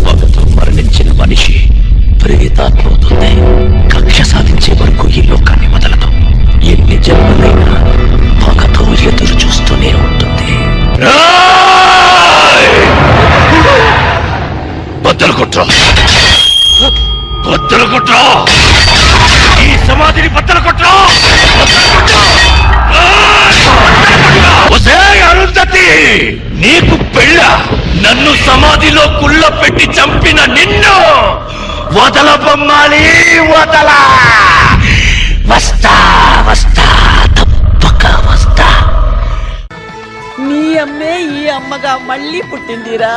పగతో మరణించిన మనిషి ప్రేతాత్మవుతుంది. కక్ష సాధించే వరకు ఈ లోకాన్ని వదలదు. ఎన్ని జన్మలైనా పగతో ఎదురు చూస్తూనే ఉంటుంది. బద్దలు కొట్రా, బద్దలు కొట్రా, ఈ సమాధిని బద్దలు కొట్రా. అరుంధతి, నీకు పెళ్ళ? నన్ను సమాధిలో కుళ్ళ పెట్టి చంపిన నిన్ను వదల బొమ్మాలి, వదల. వస్తా వస్తా, తప్పక వస్తా. నీ అమ్మే ఈ అమ్మగా మళ్ళీ పుట్టిందిరా.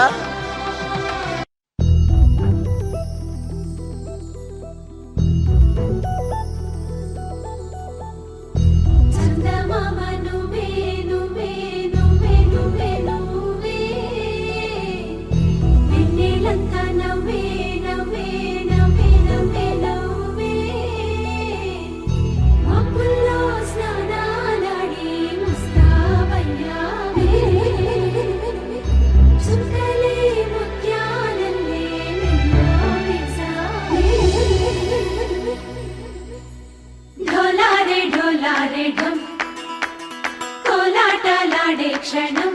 క్షణం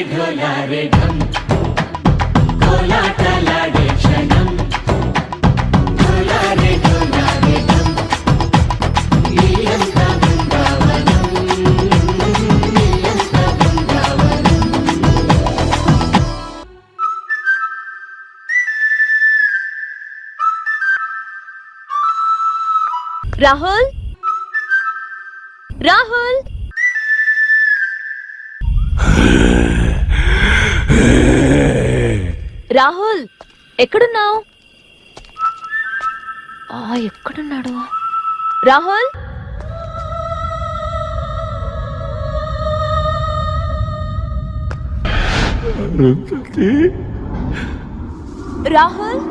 ढोलारे ढम कोलाटलाडे क्षणम ढोलारे ढोलारे ढम नीलंता बृंदावनम नीलंता बृंदावनम. రాహుల్, రాహుల్, రాహుల్ ఎక్కడున్నావు? ఎక్కడున్నాడు రాహుల్? రాహుల్,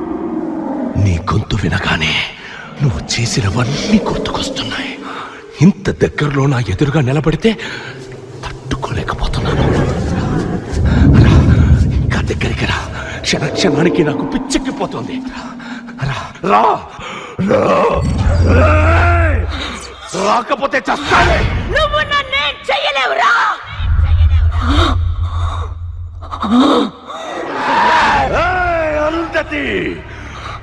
నీ గొంతు వినగానే నువ్వు చేసినవన్నీ గుర్తుకొస్తున్నాయి. ఇంత దగ్గరలో నా ఎదురుగా నిలబడితే తట్టుకోలేకపోతున్నాను. ఇంకా దగ్గరికి రా, క్షణానికి నాకు పిచ్చెక్కిపోతుంది. రాకపోతే చస్తానే. నువ్వు నన్నేం చెయ్యలేవురా. అరుంధతి,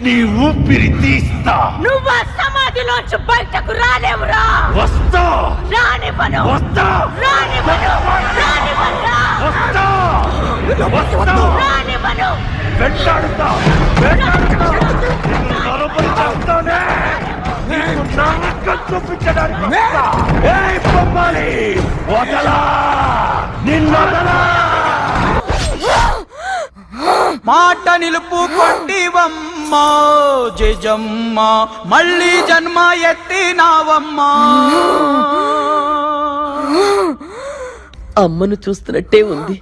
నీ ఊపిరి తీస్తా. నువ్వు సమాధిలోంచి బయటకు రాలేవురా. వస్తా, రానివ్వను. వస్తా, రానివ్వను. రానివ్వను. వస్తా, వస్తా, రానివ్వను. వెంటాడుతా, వెంటాడుతా. నిన్ను నలుగురు చేస్తానే. నీకు నరకం చూపించడానికి వస్తా. ఏయ్ బొమ్మాలి, వదలా, నిన్నొదలా. మాట నిలుపుకొంటివమ్మ జయజమ్మ, మళ్ళీ జన్మ ఎత్తినావమ్మా. అమ్మను చూస్తున్నట్టే ఉంది,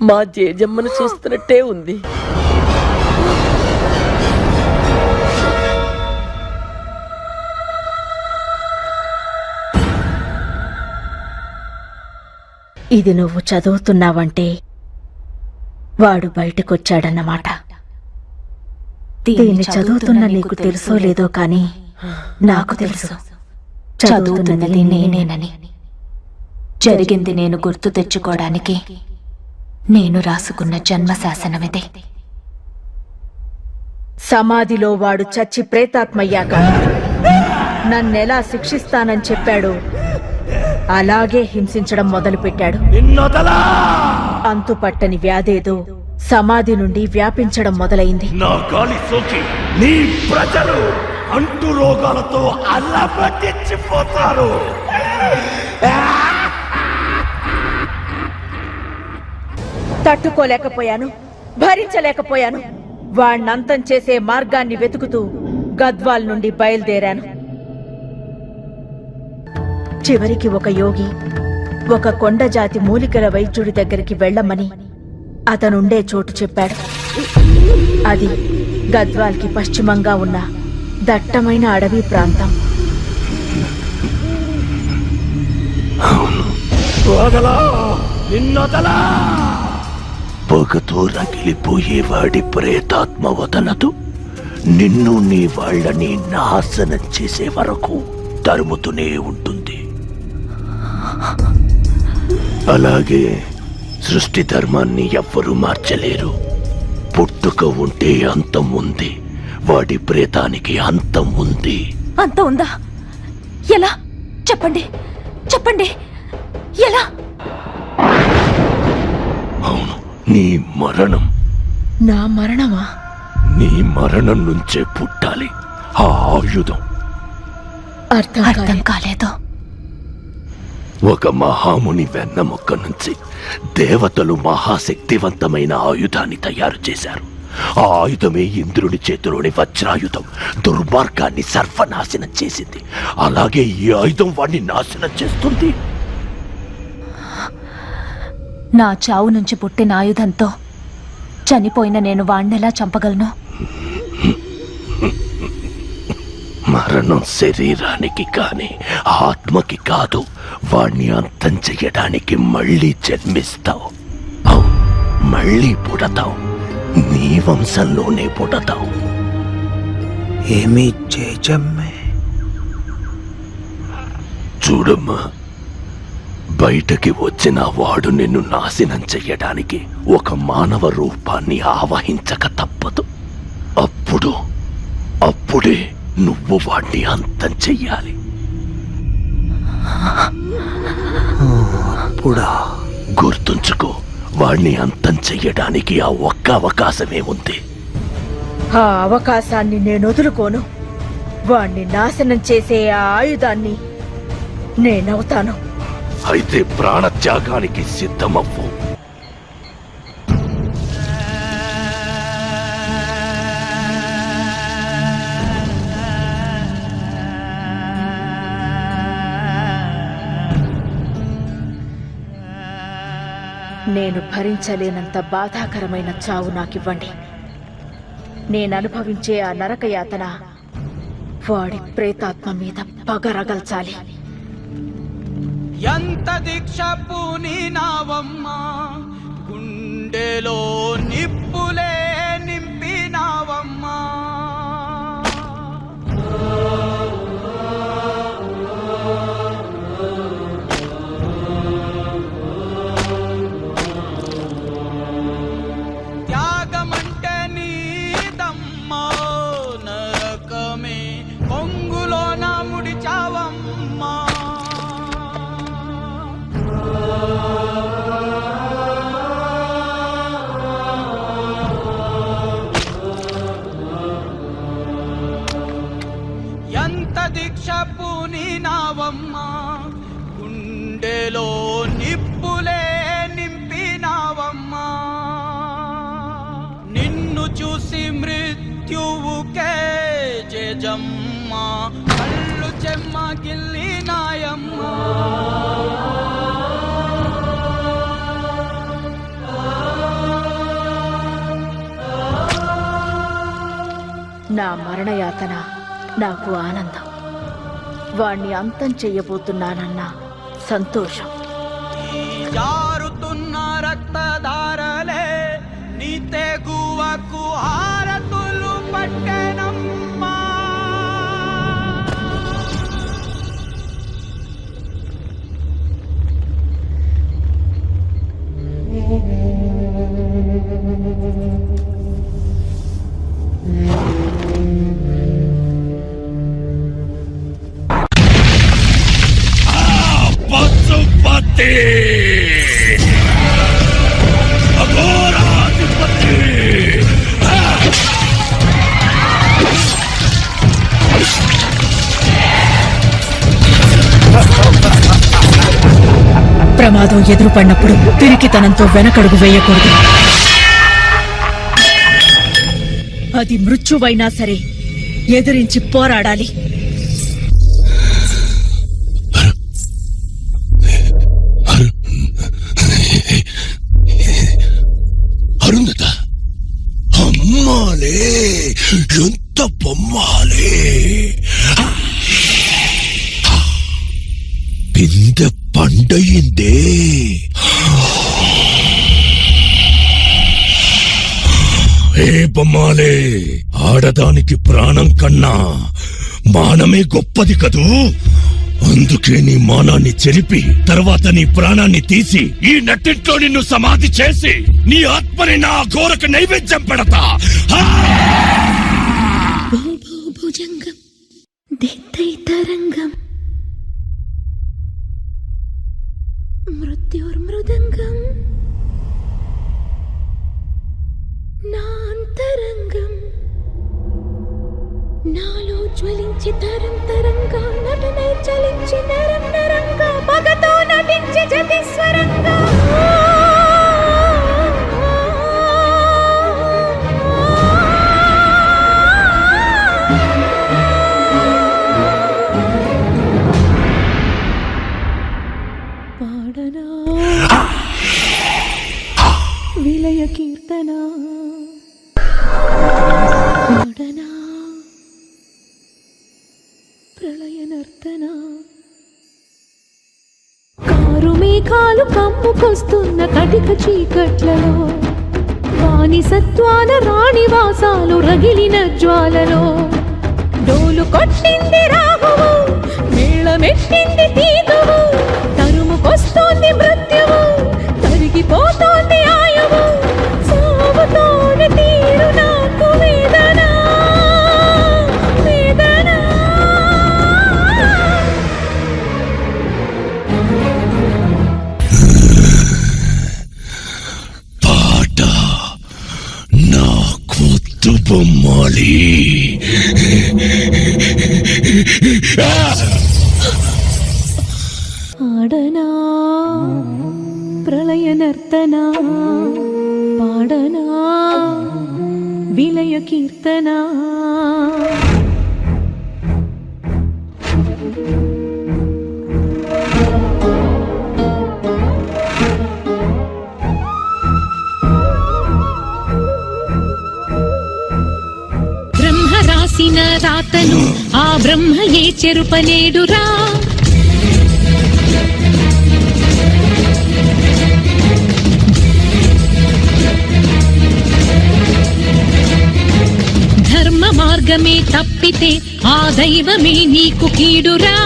మా జేజమ్మను చూస్తున్నట్టే ఉంది. ఇది నువ్వు చదువుతున్నావంటే వాడు బయటకొచ్చాడన్నమాట. దీన్ని చదువుతున్న నీకు తెలుసో లేదో కానీ నాకు తెలుసు చదువుతున్నది నేనేనని. జరిగింది నేను గుర్తు తెచ్చుకోవడానికి నేను రాసుకున్న జన్మశాసనమిదే. సమాధిలో వాడు చచ్చి ప్రేతాత్మయ్యాక నన్నెలా శిక్షిస్తానని చెప్పాడు, అలాగే హింసించడం మొదలుపెట్టాడు. అంతుపట్టని వ్యాధేదో సమాధి నుండి వ్యాపించడం మొదలైంది. నా గాలి సోకి నీ ప్రజలు అంటు రోగాలతో అల్లబట్టించిపోతారు. తట్టుకోలేకపోయాను, భరించలేకపోయాను. వాణ్ణంతం చేసే మార్గాన్ని వెతుకుతూ గద్వాల్ నుండి బయలుదేరాను. చివరికి ఒక యోగి ఒక కొండజాతి మూలికల వైద్యుడి దగ్గరికి వెళ్ళమని అతనుండే చోటు చెప్పాడు. అది గద్వాల్కి పశ్చిమంగా ఉన్న దట్టమైన అడవి ప్రాంతం. పొగతో రగిలిపోయేవాడి ప్రేతాత్మ వదలదు. నిన్ను నీ వాళ్ళని నాశనం చేసే వరకు తరుముతూనే ఉంటుంది. అలాగే సృష్టి ధర్మాన్ని ఎవ్వరూ మార్చలేరు. పుట్టుక ఉంటే అంతం ఉంది, వాడి ప్రేతానికి అంతం ఉంది. అంత ఉందా? ఎలా? చెప్పండి, చెప్పండి, ఎలా? అవును, నీ మరణం. నా మరణమా? నీ మరణం నుంచే పుట్టాలి ఆ ఆయుధం. అర్థం కాలేదు. ఒక మహాముని వెన్నముక్క నుంచి దేవతలు మహాశక్తివంతమైన ఆయుధాన్ని తయారు చేశారు. ఆ ఆయుధమే ఇంద్రుడి చేతిలోని వజ్రాయుధం దుర్మార్గాన్ని సర్వనాశనం చేసింది. అలాగే ఈ ఆయుధం వాడిని నాశనం చేస్తుంది. నా చావు నుంచి పుట్టిన ఆయుధంతో చనిపోయిన నేను వాణ్ణెలా చంపగలను? మరణం శరీరానికి కాని ఆత్మకి కాదు. వాణ్ణి అంతం చెయ్యడానికి మళ్ళీ జన్మిస్తావు. మళ్ళీ పుడతావు. నీ వంశంలోనే పుడతావు. ఏమీ చేజమ్మే. చూడమ్మా, బయటకి వచ్చిన వాడు నిన్ను నాశనం చెయ్యడానికి ఒక మానవ రూపాన్ని ఆవహించక తప్పదు. అప్పుడే నువ్వు వాణ్ణి అంతం చెయ్యాలి. గుర్తుంచుకో, వాణ్ణి అంతం చెయ్యడానికి ఆ ఒక్క అవకాశమే ఉంది. ఆ అవకాశాన్ని నేను వదులుకోను. వాణ్ణి నాశనం చేసే ఆ ఆయుధాన్ని నేనవుతాను. అయితే ప్రాణత్యాగానికి సిద్ధమవ్వు. నేను భరించలేనంత బాధాకరమైన చావు నాకివ్వండి. నేననుభవించే ఆ నరకయాతన వాడి ప్రేతాత్మ మీద పగరగల్చాలి. ఎంత దీక్ష పూనినావమ్మా, గుండెలో నిప్పులే నింపినావమ్మా. త్యాగమంటే నీదమ్మా, నరకమే కొంగులో నా ముడిచావమ్మా. ఎంత దీక్ష పూనినావమ్మా, గుండెలో నిప్పులే నింపినావమ్మా. నిన్ను చూసి మృత్యువుకే జేజమ్మా, కళ్ళు చెమ్మ గిల్లినాయమ్మా. నా మరణయాతన నాకు ఆనందం. వాణ్ణి అంతం చెయ్యబోతున్నానన్న సంతోషం. ఈ జారుతున్న రక్తధారలే నీ తెగువకు హారతులు పట్టెనమ్మా. పశుపతి అఘోరాధిపతి, ప్రమాదం ఎదురుపడినప్పుడు పిరికితనంతో వెనకడుగు వేయకూడదు. అది మృత్యువైనా సరే ఎదిరించి పోరాడాలి. అరుంధత, అమ్మాలే, ఎంత బొమ్మాలే. పిందె పండయిందే. ఏ బొమ్మాలే, ఆడదానికి ప్రాణం కన్నా మానమే గొప్పది కదూ. అందుకే నీ మానాన్ని చెరిపి తర్వాత నీ ప్రాణాన్ని తీసి ఈ నట్టింట్లో నిన్ను సమాధి చేసి నీ ఆత్మని నా ఘోరకు నైవేద్యం పెడతా. భుజంగం దిత్తైతరంగం మృత్యుర్మృదంగం నాంతరంగం నాలో జ్వలించి తరం తరంగా నటనై చలించి నరం నరంగా పగతో నటించి జతిస్వరంగా పాడనా విలయ కీర్తన పాడనా ప్రళయ నర్తన. కారు మేఘాలు కమ్ముకొస్తున్న కటిక చీకట్లలో వాని సత్వాన రాణివాసాలు రగిలిన జ్వాలలో డోలు కొట్టింది రాహువు, మేళమెట్టింది తీగువు, తరుముకొస్తోంది మృత్యువు, తరిగిపోతోంది ఆయువు, సాగుతోంది తీరు నాకు వేదన వేదన. పాట నా కొత్త బొమ్మాలి. ఆడనా ప్రళయ నర్తన పాడనా విలయ కీర్తన. బ్రహ్మ రాసిన రాతను ఆ బ్రహ్మయే చెరుపలేడురా. ధర్మ మార్గమే తప్పితే ఆ దైవమే నీకు కీడురా.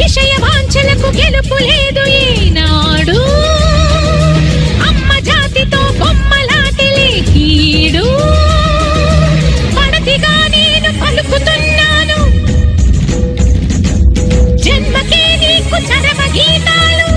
విషయ వాంఛలకు గెలుపు లేదు ఈనాడు, అమ్మ జాతితో బొమ్మలాటిలే కీడు. పడతిగా నేను పలుకుతున్నాను, జన్మకే నీకు చరమ గీతాలు.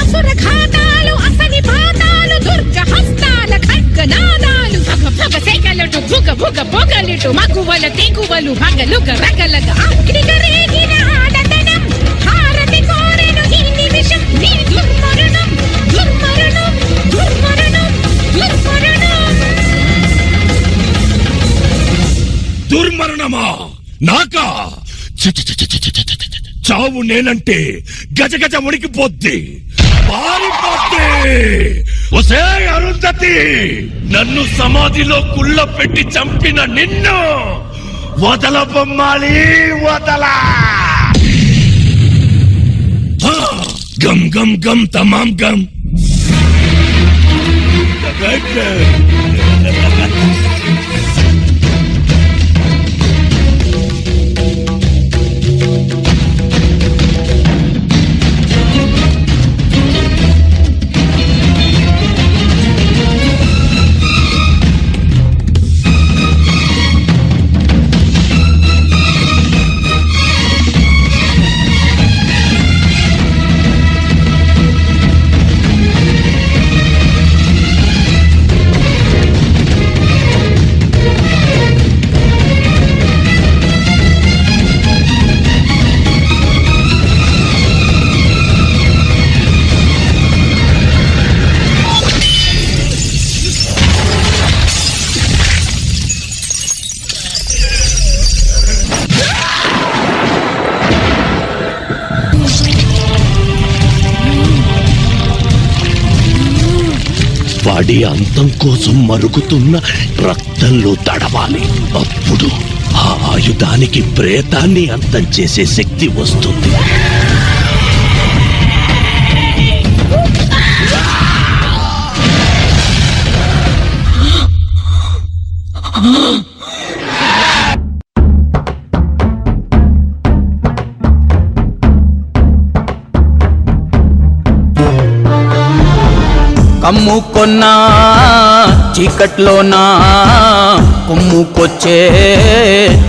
అసుర ఘాతాలు, అసని పాతాలు, దుర్గ హస్తాల ఖడ్గనాదాలు, భగ భగ సెగలటు భుగ భుగ పొగలిటు మగువల తెగువలు భగలుగ రగలగ అగ్నిగ రేగిన ఆడతనం. హారతి కోరెను ఈ నిమిషం నీ దుర్మరణం దుర్మరణం దుర్మరణం దుర్మరణం. దుర్మరణమా నాకా? చావు నేనంటే గజగజ ఉడికిపోద్ది, పారిపోద్ది. ఒసే అరుంధతి, నన్ను సమాధిలో కుళ్ళ పెట్టి చంపిన నిన్ను వదల బొమ్మాలి, వదల. గం గం గం తమాం గం. వాడి అంతం కోసం మరుగుతున్న రక్తంలో తడవాలి. అప్పుడు ఆ ఆయుధానికి ప్రేతాన్ని అంతం చేసే శక్తి వస్తుంది. కమ్ముకొన్నా చీకట్లోనా కుమ్ముకొచ్చే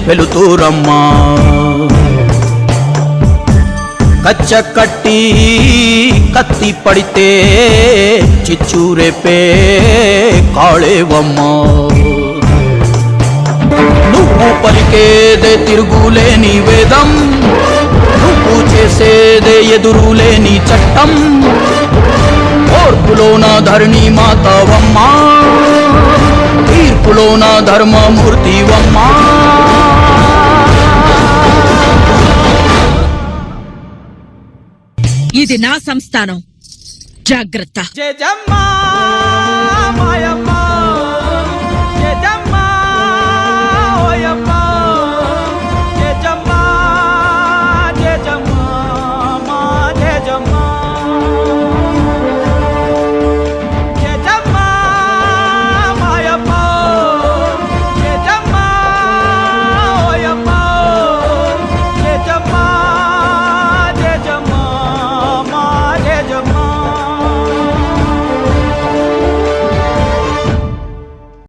వెలుతురమ్మా, కచ్చ కట్టి కత్తి పడితే చిచ్చూరేపే కాళేవమ్మా. నువ్వు పలికేదే తిరుగులేని వేదం, నువ్వు చేసేదే ఎదురులేని చట్టం. ఓర్పులోన ధరణి మాతవమ్మా, తీర్పులోన ధర్మమూర్తివమ్మా. ఇది నా సంస్థానం, జాగ్రత్త. జయజమ్మా మాయమ్మ